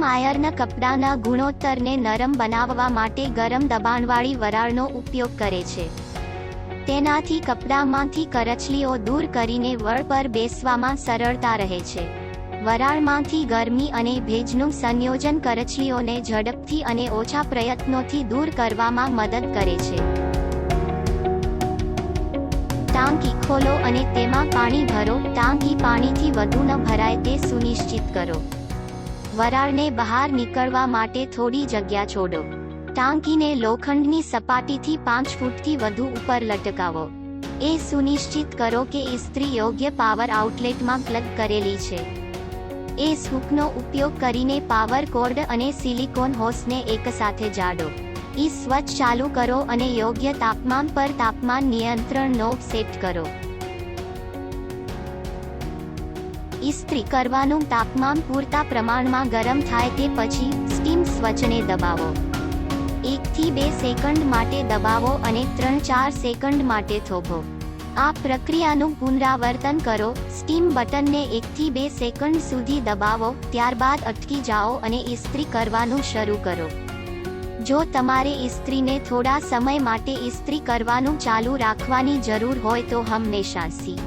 Iron કપડાના ગુણોત્તરને નરમ બનાવવા માટે ગરમ દબાણવાળી વરાળનો ઉપયોગ કરે છે. તેનાથી કપડામાંથી કરચલીઓ દૂર કરીને વળ પર બેસવામાં સરળતા રહે છે. વરાળમાંથી ગરમી અને ભેજનું સંયોજન કરચલીઓને ઝડપથી અને ઓછા પ્રયત્નોથી દૂર કરવામાં મદદ કરે છે. ટાંકી ખોલો અને તેમાં પાણી ભરો. ટાંકી પાણીથી વધુ ન ભરાય તે સુનિશ્ચિત કરો. વરાળને બહાર નીકળવા માટે થોડી જગ્યા છોડો. ટાંકીને લોખંડની સપાટીથી 5 ફૂટથી વધુ ઉપર લટકાવો. એ સુનિશ્ચિત કરો કે ઇસ્ત્રી યોગ્ય પાવર આઉટલેટમાં પ્લગ કરેલી છે. હૂકનો ઉપયોગ કરીને પાવર કોર્ડ અને સિલિકોન હોસને એકસાથે જાડો. સ્વિચ ચાલુ કરો અને યોગ્ય તાપમાન પર તાપમાન નિયંત્રણ નોબ સેટ કરો. ઇસ્ત્રી કરવાનું તાપમાન પૂરતા પ્રમાણમાં ગરમ થાય તે પછી સ્ટીમ સ્વિચને દબાવો. 1 થી 2 સેકન્ડ માટે દબાવો અને 3-4 સેકન્ડ માટે થોભો. આ પ્રક્રિયાનું પુનરાવર્તન કરો. સ્ટીમ બટનને 1 થી 2 સેકન્ડ સુધી દબાવો, ત્યારબાદ અટકી જાઓ અને ઇસ્ત્રી કરવાનું શરૂ કરો. જો તમારે ઇસ્ત્રીને થોડા સમય માટે ઇસ્ત્રી કરવાનું ચાલુ રાખવાની જરૂર હોય તો હંમેશા સી